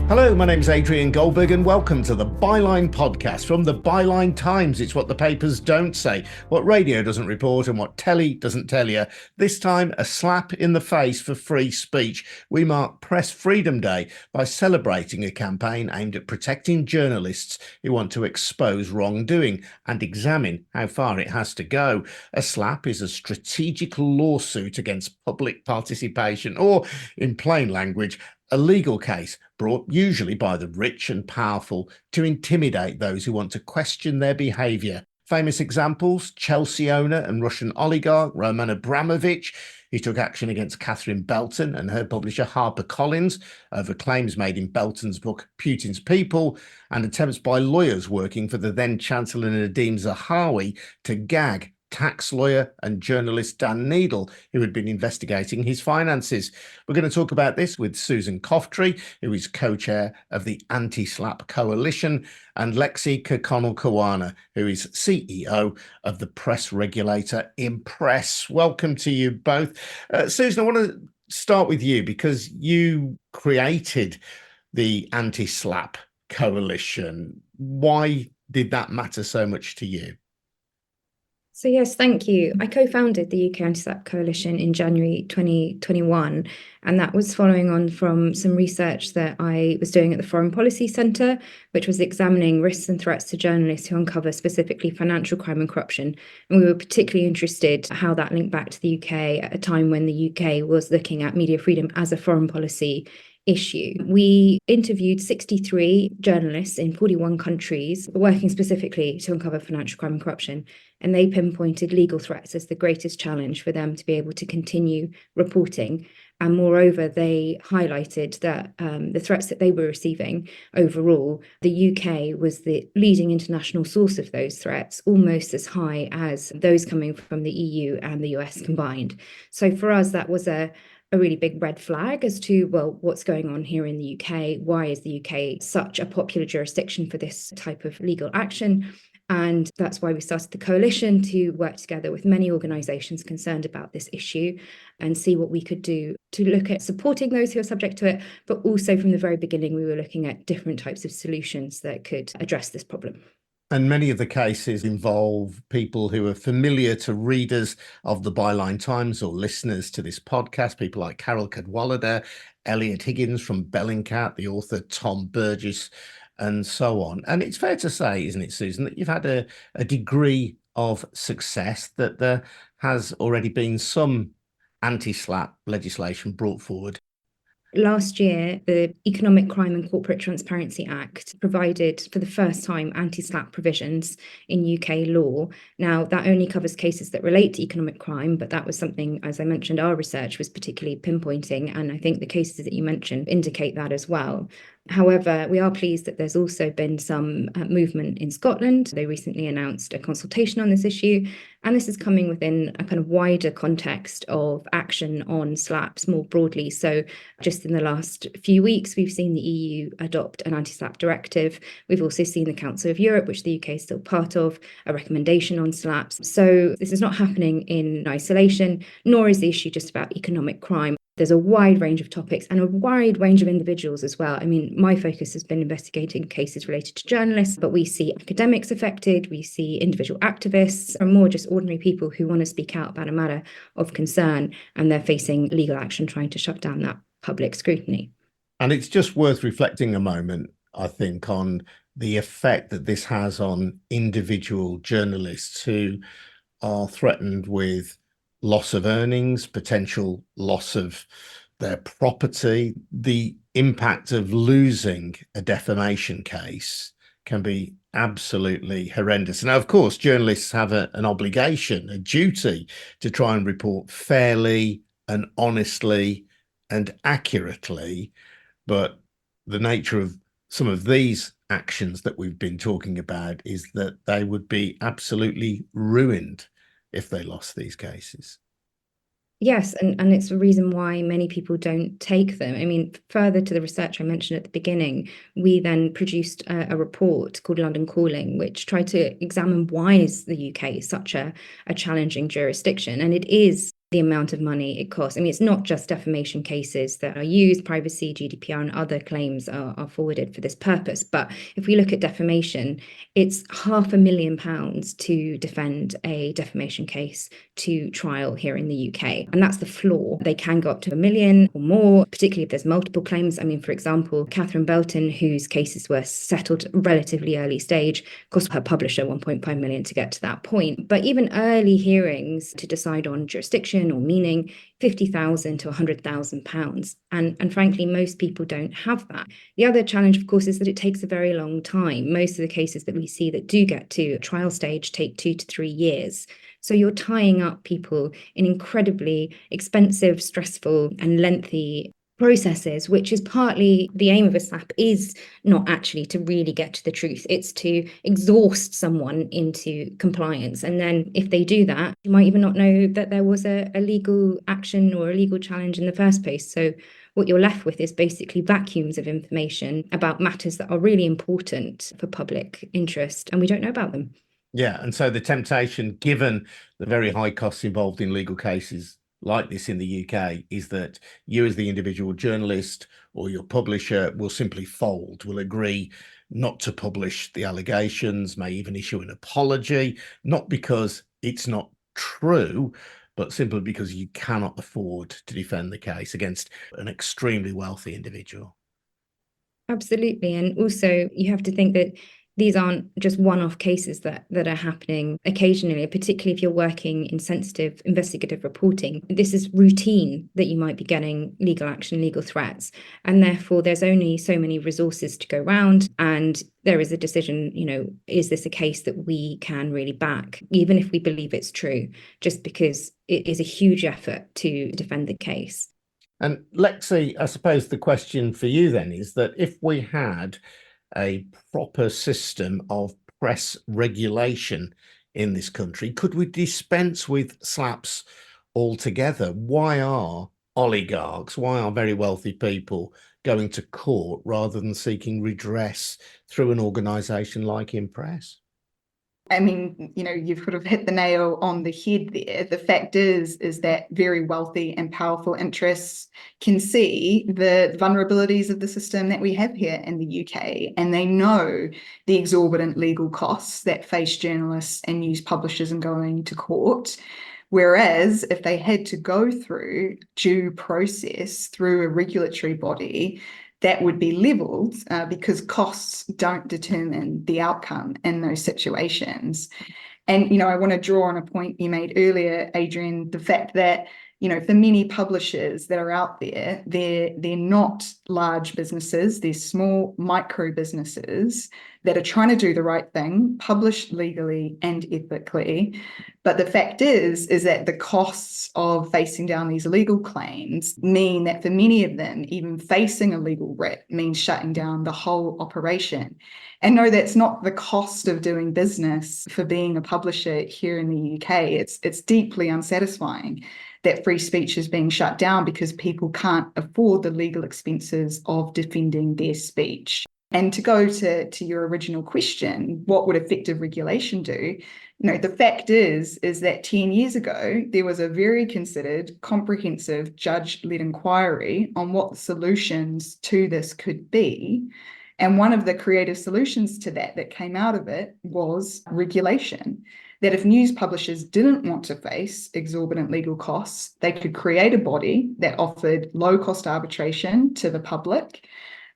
Hello, my name's Adrian Goldberg and welcome to the Byline podcast from the Byline Times. It's what the papers don't say, what radio doesn't report and what telly doesn't tell you. This time, a slap in the face for free speech. We mark Press Freedom Day by celebrating a campaign aimed at protecting journalists who want to expose wrongdoing and examine how far it has to go. A slap is a strategic lawsuit against public participation, or in plain language, a legal case brought usually by the rich and powerful to intimidate those who want to question their behaviour. Famous examples: Chelsea owner and Russian oligarch Roman Abramovich, who took action against Catherine Belton and her publisher HarperCollins over claims made in Belton's book Putin's People, and attempts by lawyers working for the then Chancellor Nadhim Zahawi to gag tax lawyer and journalist Dan Needle, who had been investigating his finances. We're going to talk about this with Susan Coughtrie, who is co-chair of the Anti Slapp coalition, and Lexie Kirkconnell-Kawana, who is CEO of the press regulator Impress. Welcome to you both. Susan, I want to start with you because you created the Anti Slapp coalition. Why did that matter so much to you? So yes, thank you. I co-founded the UK Anti Slapp Coalition in January 2021, and that was following on from some research that I was doing at the Foreign Policy Centre, which was examining risks and threats to journalists who uncover specifically financial crime and corruption. And we were particularly interested how that linked back to the UK at a time when the UK was looking at media freedom as a foreign policy issue. We interviewed 63 journalists in 41 countries working specifically to uncover financial crime and corruption, and they pinpointed legal threats as the greatest challenge for them to be able to continue reporting. And moreover, they highlighted that the threats that they were receiving overall, the UK was the leading international source of those threats, almost as high as those coming from the EU and the US combined. So for us, that was a really big red flag as to, well, what's going on here in the UK? Why is the UK such a popular jurisdiction for this type of legal action? And that's why we started the coalition, to work together with many organisations concerned about this issue and see what we could do to look at supporting those who are subject to it. But also from the very beginning, we were looking at different types of solutions that could address this problem. And many of the cases involve people who are familiar to readers of the Byline Times or listeners to this podcast, people like Carol Cadwallader, Elliot Higgins from Bellingcat, the author Tom Burgess, and so on. And it's fair to say, isn't it, Susan, that you've had a degree of success, that there has already been some anti-slapp legislation brought forward. Last year, the Economic Crime and Corporate Transparency Act provided for the first time anti-slapp provisions in UK law. Now, that only covers cases that relate to economic crime, but that was something, as I mentioned, our research was particularly pinpointing, and I think the cases that you mentioned indicate that as well. However, we are pleased that there's also been some movement in Scotland. They recently announced a consultation on this issue, and this is coming within a kind of wider context of action on slaps more broadly. So just in the last few weeks, we've seen the EU adopt an anti-slap directive. We've also seen the Council of Europe, which the UK is still part of, a recommendation on slaps. So this is not happening in isolation, nor is the issue just about economic crime. There's a wide range of topics and a wide range of individuals as well. I mean, my focus has been investigating cases related to journalists, but we see academics affected, we see individual activists, and more just ordinary people who want to speak out about a matter of concern, and they're facing legal action trying to shut down that public scrutiny. And it's just worth reflecting a moment, I think, on the effect that this has on individual journalists who are threatened with loss of earnings, potential loss of their property. The impact of losing a defamation case can be absolutely horrendous. Now, of course, journalists have an obligation, a duty to try and report fairly and honestly and accurately, but the nature of some of these actions that we've been talking about is that they would be absolutely ruined if they lost these cases. Yes, and it's a reason why many people don't take them. I mean, further to the research I mentioned at the beginning, we then produced a report called London Calling, which tried to examine why is the UK such a challenging jurisdiction. And it is the amount of money it costs. I mean, it's not just defamation cases that are used. Privacy, GDPR, and other claims are forwarded for this purpose. But if we look at defamation, it's £500,000 to defend a defamation case to trial here in the UK. And that's the floor. They can go up to £1 million or more, particularly if there's multiple claims. I mean, for example, Catherine Belton, whose cases were settled relatively early stage, cost her publisher £1.5 million to get to that point. But even early hearings to decide on jurisdiction or meaning, £50,000 to £100,000. And frankly, most people don't have that. The other challenge, of course, is that it takes a very long time. Most of the cases that we see that do get to trial stage take 2 to 3 years. So you're tying up people in incredibly expensive, stressful, and lengthy processes, which is partly the aim of a SLAP, is not actually to really get to the truth. It's to exhaust someone into compliance. And then if they do that, you might even not know that there was a legal action or a legal challenge in the first place. So what you're left with is basically vacuums of information about matters that are really important for public interest, and we don't know about them. Yeah, and so the temptation, given the very high costs involved in legal cases like this in the UK, is that you as the individual journalist or your publisher will simply fold, will agree not to publish the allegations, may even issue an apology, not because it's not true, but simply because you cannot afford to defend the case against an extremely wealthy individual. Absolutely. And also you have to think that these aren't just one-off cases that are happening occasionally, particularly if you're working in sensitive investigative reporting. This is routine that you might be getting legal action, legal threats, and therefore there's only so many resources to go around. And there is a decision, is this a case that we can really back, even if we believe it's true, just because it is a huge effort to defend the case. And Lexie, I suppose the question for you then is that if we had a proper system of press regulation in this country, could we dispense with SLAPs altogether? Why are oligarchs, why are very wealthy people going to court rather than seeking redress through an organisation like Impress? I mean, you've sort of hit the nail on the head there. The fact is that very wealthy and powerful interests can see the vulnerabilities of the system that we have here in the UK, and they know the exorbitant legal costs that face journalists and news publishers in going to court. Whereas if they had to go through due process through a regulatory body, that would be levelled because costs don't determine the outcome in those situations. And, I want to draw on a point you made earlier, Adrian, the fact that, for many publishers that are out there, they're not large businesses, they're small micro businesses that are trying to do the right thing, publish legally and ethically. But the fact is that the costs of facing down these legal claims mean that for many of them, even facing a legal writ means shutting down the whole operation. And no, that's not the cost of doing business for being a publisher here in the UK. It's deeply unsatisfying that free speech is being shut down because people can't afford the legal expenses of defending their speech. And to go to your original question, what would effective regulation do? The fact is that 10 years ago, there was a very considered, comprehensive judge-led inquiry on what the solutions to this could be. And one of the creative solutions to that came out of it was regulation. That if news publishers didn't want to face exorbitant legal costs, they could create a body that offered low-cost arbitration to the public.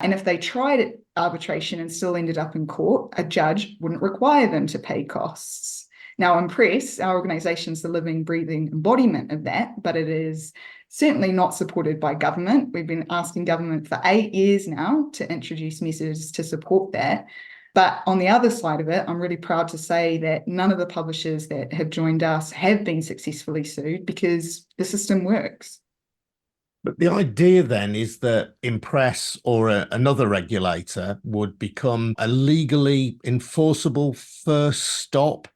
And if they tried arbitration and still ended up in court, a judge wouldn't require them to pay costs. Now, Impress, our organisation's the living, breathing embodiment of that, but it is certainly not supported by government. We've been asking government for 8 years now to introduce measures to support that. But on the other side of it, I'm really proud to say that none of the publishers that have joined us have been successfully sued because the system works. But the idea then is that Impress or another regulator would become a legally enforceable first stop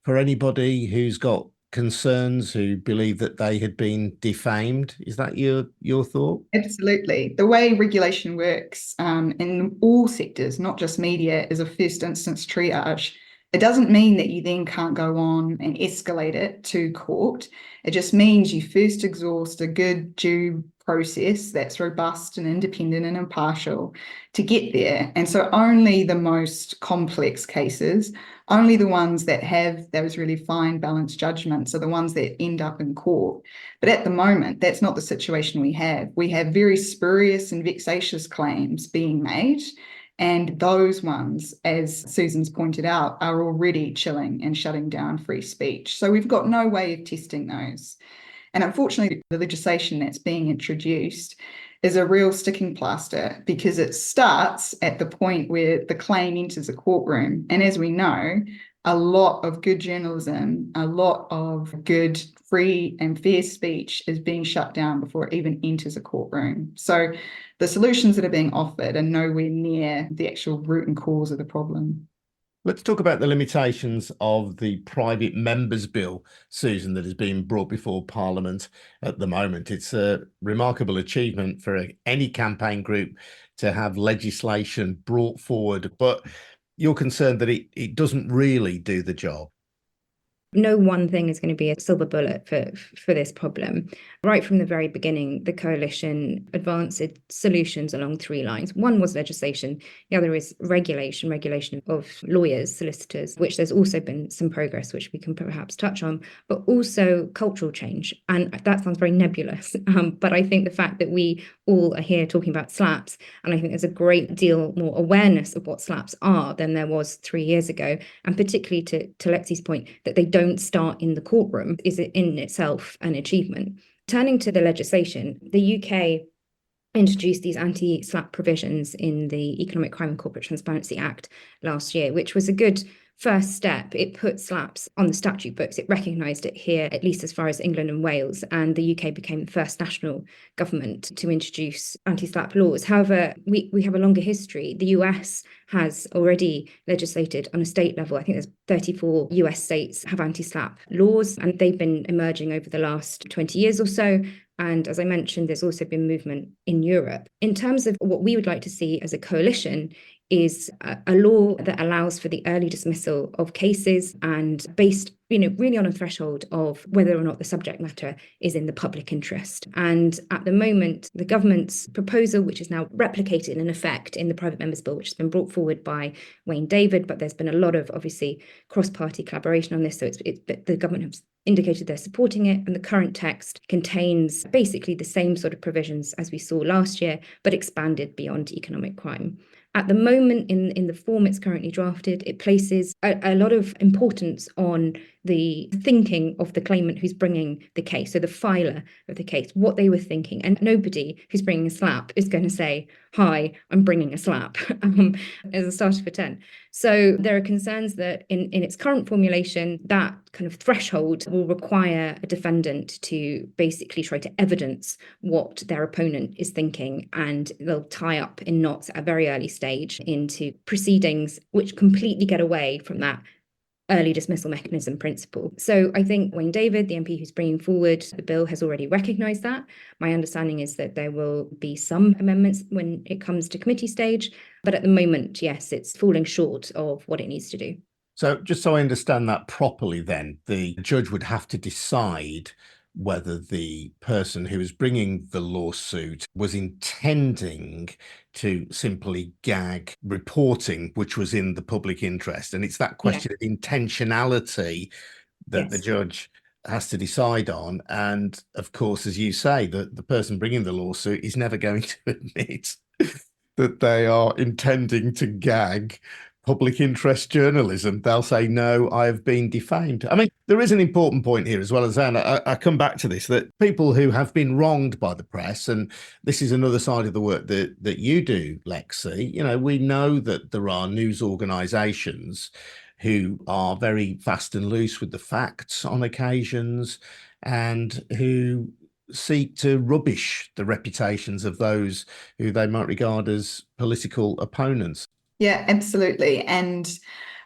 for anybody who's got concerns, who believe that they had been defamed. Is that your thought? Absolutely. The way regulation works in all sectors, not just media, is a first instance triage. It doesn't mean that you then can't go on and escalate it to court. It just means you first exhaust a good due process that's robust and independent and impartial to get there. And so only the most complex cases, only the ones that have those really fine balanced judgments are the ones that end up in court. But at the moment, that's not the situation we have. We have very spurious and vexatious claims being made. And those ones, as Susan's pointed out, are already chilling and shutting down free speech. So we've got no way of testing those. And unfortunately, the legislation that's being introduced is a real sticking plaster because it starts at the point where the claim enters a courtroom. And as we know, a lot of good journalism, a lot of good, free and fair speech is being shut down before it even enters a courtroom. So the solutions that are being offered are nowhere near the actual root and cause of the problem. Let's talk about the limitations of the private members bill, Susan, that is being brought before Parliament at the moment. It's a remarkable achievement for any campaign group to have legislation brought forward, but you're concerned that it doesn't really do the job. No one thing is going to be a silver bullet for this problem. Right from the very beginning, the coalition advanced solutions along three lines. One was legislation. The other is regulation of lawyers, solicitors, which there's also been some progress, which we can perhaps touch on, but also cultural change. And that sounds very nebulous. But I think the fact that we all are here talking about slaps, and I think there's a great deal more awareness of what slaps are than there was 3 years ago, and particularly to Lexie's point, that they don't start in the courtroom is in itself an achievement. Turning to the legislation, the UK introduced these anti-Slapp provisions in the Economic Crime and Corporate Transparency Act last year, which was a good first step. It put slaps on the statute books. It recognised it here, at least as far as England and Wales, and the UK became the first national government to introduce anti-slap laws. However, we have a longer history. The US has already legislated on a state level. I think there's 34 US states have anti-slap laws, and they've been emerging over the last 20 years or so. And as I mentioned, there's also been movement in Europe. In terms of what we would like to see as a coalition is a law that allows for the early dismissal of cases and based, really on a threshold of whether or not the subject matter is in the public interest. And at the moment, the government's proposal, which is now replicated in effect in the private members bill, which has been brought forward by Wayne David, but there's been a lot of obviously cross-party collaboration on this. So the government has indicated they're supporting it, and the current text contains basically the same sort of provisions as we saw last year, but expanded beyond economic crime. At the moment, in the form it's currently drafted, it places a lot of importance on the thinking of the claimant who's bringing the case, so the filer of the case, what they were thinking. And nobody who's bringing a slap is going to say, "Hi, I'm bringing a slap," as a starter for 10. So there are concerns that in its current formulation, that kind of threshold will require a defendant to basically try to evidence what their opponent is thinking, and they'll tie up in knots at a very early stage into proceedings which completely get away from that early dismissal mechanism principle. So I think Wayne David, the MP who's bringing forward the bill, has already recognised that. My understanding is that there will be some amendments when it comes to committee stage, but at the moment, yes, it's falling short of what it needs to do. So just so I understand that properly then, the judge would have to decide whether the person who was bringing the lawsuit was intending to simply gag reporting, which was in the public interest. And it's that question of intentionality that the judge has to decide on. And of course, as you say, the person bringing the lawsuit is never going to admit that they are intending to gag public interest journalism. They'll say, "No, I have been defamed." I mean, there is an important point here as well, as Anna, I come back to this, that people who have been wronged by the press, and this is another side of the work that you do, Lexie, we know that there are news organisations who are very fast and loose with the facts on occasions and who seek to rubbish the reputations of those who they might regard as political opponents. Yeah, absolutely. And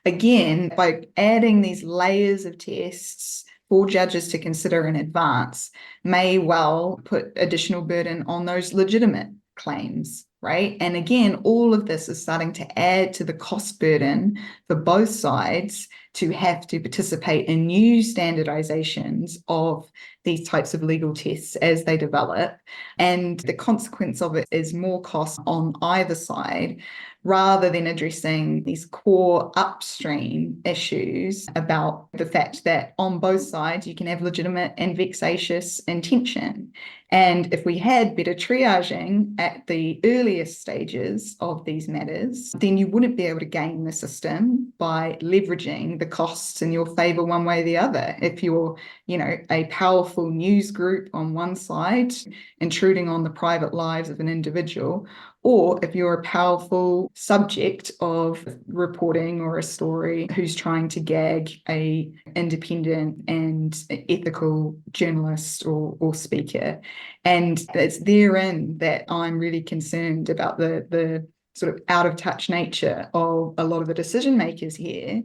again, by adding these layers of tests for judges to consider in advance may well put additional burden on those legitimate claims right? And again, all of this is starting to add to the cost burden for both sides to have to participate in new standardizations of these types of legal tests as they develop. And the consequence of it is more cost on either side, rather than addressing these core upstream issues about the fact that on both sides you can have legitimate and vexatious intention. And if we had better triaging at the earliest stages of these matters, then you wouldn't be able to game the system by leveraging the costs in your favour one way or the other. If you're, a powerful news group on one side, intruding on the private lives of an individual, or if you're a powerful subject of reporting or a story who's trying to gag a independent and ethical journalist or speaker. And it's therein that I'm really concerned about the sort of out of touch nature of a lot of the decision makers here,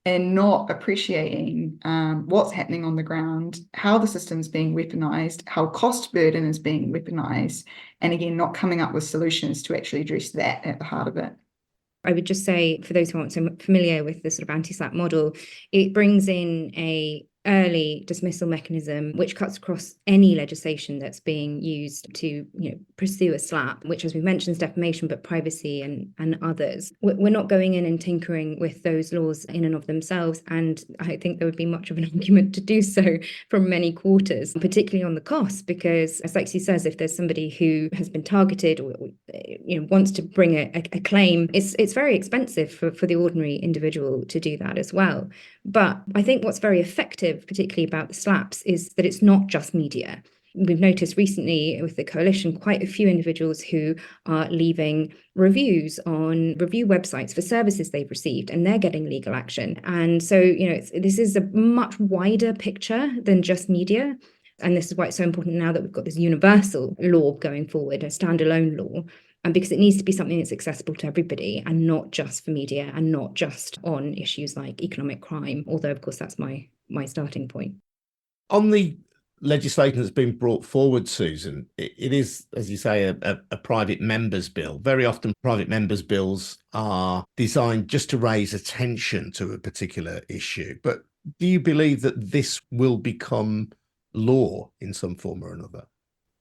and not appreciating what's happening on the ground, how the system's being weaponized, how cost burden is being weaponized, and again, not coming up with solutions to actually address that at the heart of it. I would just say, for those who aren't so familiar with the sort of anti-Slapp model, it brings in a early dismissal mechanism which cuts across any legislation that's being used to pursue a slap, which, as we mentioned, is defamation, but privacy and others. We're not going in and tinkering with those laws in and of themselves, and I think there would be much of an argument to do so from many quarters, particularly on the costs, because, as Lexie says, if there's somebody who has been targeted or wants to bring a claim, it's very expensive for the ordinary individual to do that as well. But I think what's very effective, particularly about the slaps, is that it's not just media. We've noticed recently with the coalition quite a few individuals who are leaving reviews on review websites for services they've received, and they're getting legal action. And so, this is a much wider picture than just media. And this is why it's so important now that we've got this universal law going forward, a standalone law. And because it needs to be something that's accessible to everybody and not just for media and not just on issues like economic crime, although, of course, that's my starting point. On the legislation that's been brought forward, Susan, it is, as you say, a private member's bill. Very often private members' bills are designed just to raise attention to a particular issue. But do you believe that this will become law in some form or another?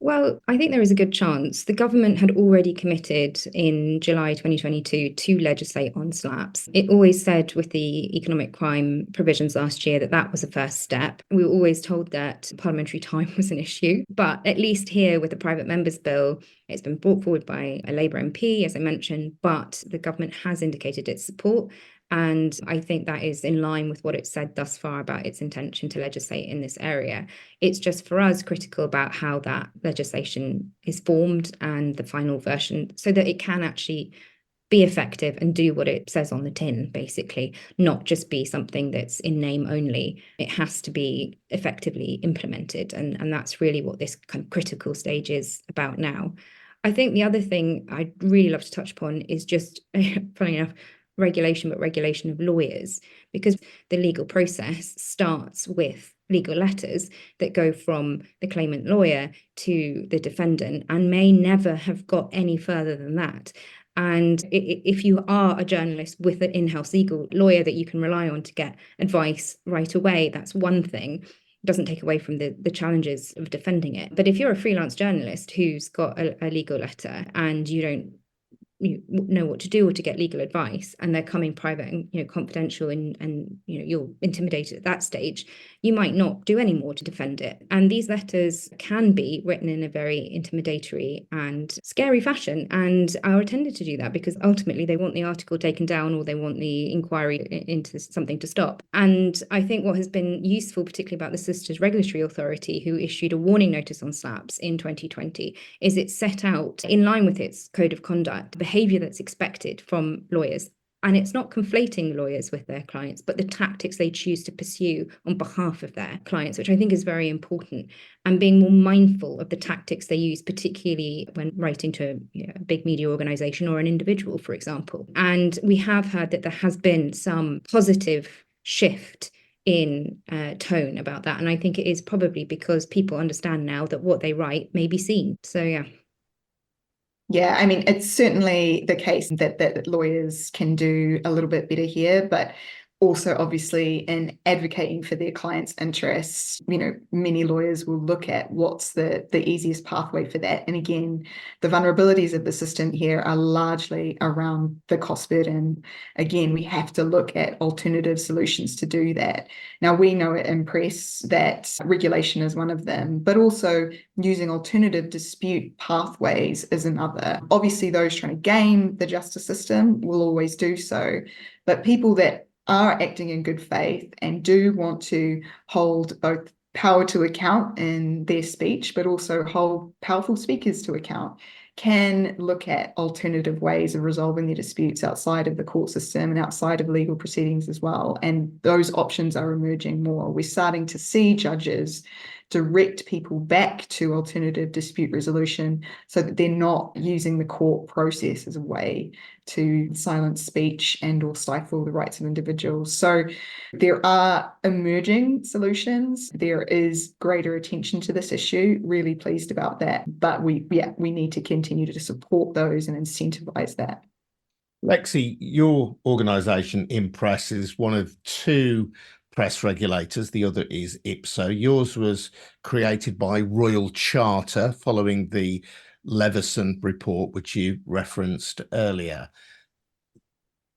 Well, I think there is a good chance. The government had already committed in July 2022 to legislate on slaps. It always said with the economic crime provisions last year that was a first step. We were always told that parliamentary time was an issue. But at least here with the private members bill, it's been brought forward by a Labour MP, as I mentioned, but the government has indicated its support. And I think that is in line with what it said thus far about its intention to legislate in this area. It's just, for us, critical about how that legislation is formed and the final version, so that it can actually be effective and do what it says on the tin, basically, not just be something that's in name only. It has to be effectively implemented. And that's really what this kind of critical stage is about now. I think the other thing I'd really love to touch upon is just, funny enough, regulation of lawyers, because the legal process starts with legal letters that go from the claimant lawyer to the defendant and may never have got any further than that. And if you are a journalist with an in-house legal lawyer that you can rely on to get advice right away, that's one thing. It doesn't take away from the challenges of defending it. But if you're a freelance journalist who's got a legal letter and you don't know what to do or to get legal advice, and they're coming private and confidential, and you're intimidated at that stage, you might not do any more to defend it. And these letters can be written in a very intimidatory and scary fashion, and are intended to do that because ultimately they want the article taken down or they want the inquiry into something to stop. And I think what has been useful, particularly about the Solicitors Regulatory Authority, who issued a warning notice on slaps in 2020, is it set out, in line with its code of conduct, behaviour that's expected from lawyers. And it's not conflating lawyers with their clients, but the tactics they choose to pursue on behalf of their clients, which I think is very important, and being more mindful of the tactics they use, particularly when writing to a big media organisation or an individual, for example. And we have heard that there has been some positive shift in tone about that. And I think it is probably because people understand now that what they write may be seen. So, yeah. Yeah, I mean, it's certainly the case that lawyers can do a little bit better here, but also obviously in advocating for their clients' interests, many lawyers will look at what's the easiest pathway for that. And again, the vulnerabilities of the system here are largely around the cost burden. Again, we have to look at alternative solutions to do that. Now, we know at Impress that regulation is one of them, but also using alternative dispute pathways is another. Obviously, those trying to game the justice system will always do so, but people that are acting in good faith and do want to hold both power to account in their speech, but also hold powerful speakers to account, can look at alternative ways of resolving their disputes outside of the court system and outside of legal proceedings as well. And those options are emerging more. We're starting to see judges direct people back to alternative dispute resolution so that they're not using the court process as a way to silence speech and or stifle the rights of individuals. So there are emerging solutions. There is greater attention to this issue. Really pleased about that. But we need to continue to support those and incentivize that. Lexie, your organisation, Impress, is one of two press regulators. The other is IPSO. Yours was created by Royal Charter following the Leveson report, which you referenced earlier.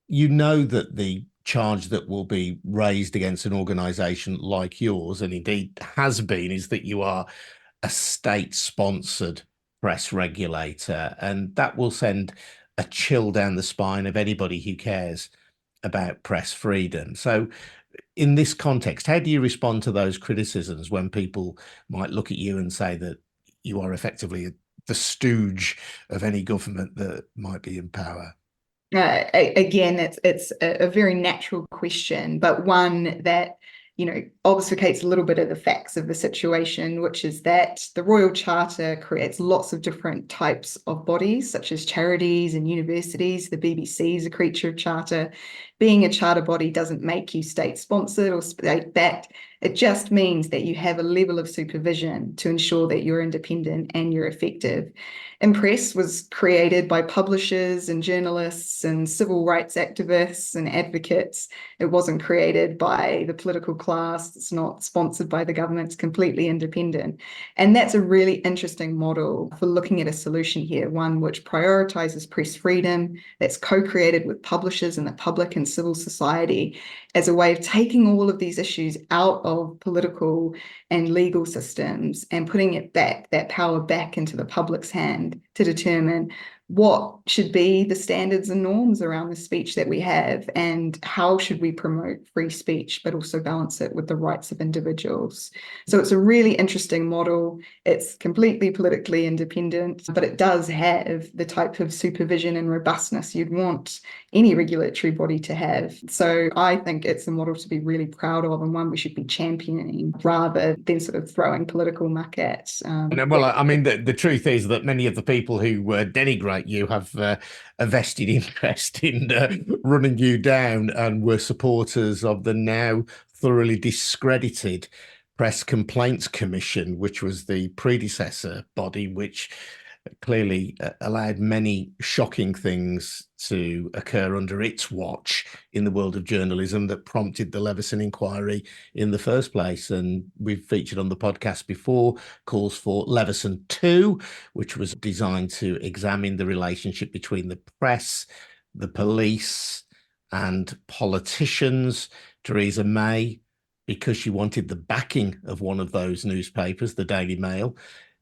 You know that the charge that will be raised against an organisation like yours, and indeed has been, is that you are a state-sponsored press regulator, and that will send a chill down the spine of anybody who cares about press freedom. So in this context, how do you respond to those criticisms when people might look at you and say that you are effectively the stooge of any government that might be in power? Again, it's a very natural question, but one that obfuscates a little bit of the facts of the situation, which is that the Royal Charter creates lots of different types of bodies, such as charities and universities. The BBC is a creature of charter. Being a charter body doesn't make you state-sponsored or state-backed. It just means that you have a level of supervision to ensure that you're independent and you're effective. Impress was created by publishers and journalists and civil rights activists and advocates. It wasn't created by the political class. It's not sponsored by the government. It's completely independent. And that's a really interesting model for looking at a solution here, one which prioritizes press freedom, that's co-created with publishers and the public and civil society as a way of taking all of these issues out of political and legal systems and putting it back, that power back into the public's hand to determine what should be the standards and norms around the speech that we have and how should we promote free speech, but also balance it with the rights of individuals. So it's a really interesting model. It's completely politically independent, but it does have the type of supervision and robustness you'd want any regulatory body to have. So I think it's a model to be really proud of and one we should be championing rather than sort of throwing political muck at. I mean, the truth is that many of the people who denigrate you have a vested interest in running you down and were supporters of the now thoroughly discredited Press Complaints Commission, which was the predecessor body, which clearly allowed many shocking things to occur under its watch in the world of journalism that prompted the Leveson inquiry in the first place. And we've featured on the podcast before calls for Leveson 2, which was designed to examine the relationship between the press, the police, and politicians. Theresa May, because she wanted the backing of one of those newspapers, the Daily Mail,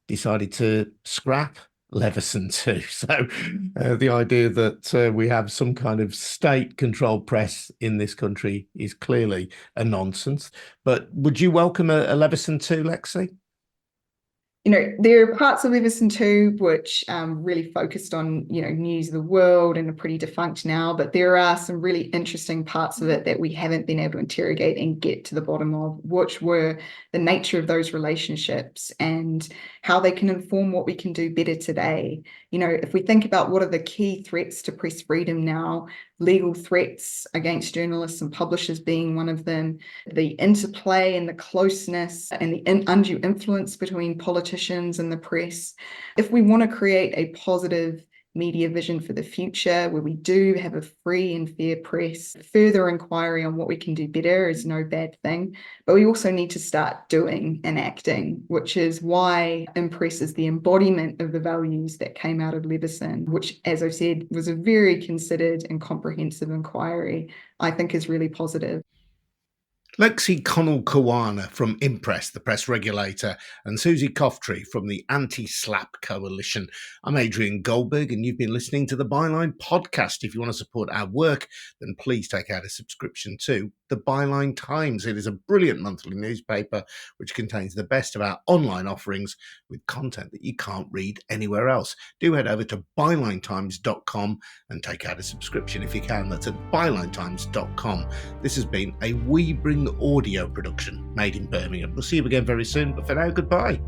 decided to scrap Leveson 2. So the idea that we have some kind of state-controlled press in this country is clearly a nonsense. But would you welcome a Leveson 2, Lexie? There are parts of Leveson 2 which really focused on, news of the world and are pretty defunct now, but there are some really interesting parts of it that we haven't been able to interrogate and get to the bottom of, which were the nature of those relationships and how they can inform what we can do better today. If we think about what are the key threats to press freedom now, legal threats against journalists and publishers being one of them, the interplay and the closeness and the undue influence between politicians and the press. If we want to create a positive media vision for the future, where we do have a free and fair press. Further inquiry on what we can do better is no bad thing, but we also need to start doing and acting, which is why Impress is the embodiment of the values that came out of Leveson, which, as I said, was a very considered and comprehensive inquiry, I think is really positive. Lexie Kirkconnell-Kawana from Impress, the press regulator, and Susan Coughtrie from the Anti Slapp coalition. I'm Adrian Goldberg, and you've been listening to the Byline podcast. If you want to support our work, then please take out a subscription to the Byline Times. It is a brilliant monthly newspaper which contains the best of our online offerings with content that you can't read anywhere else. Do head over to bylinetimes.com and take out a subscription if you can. That's at bylinetimes.com. This has been a We Bring audio production made in Birmingham. We'll see you again very soon, but for now, goodbye.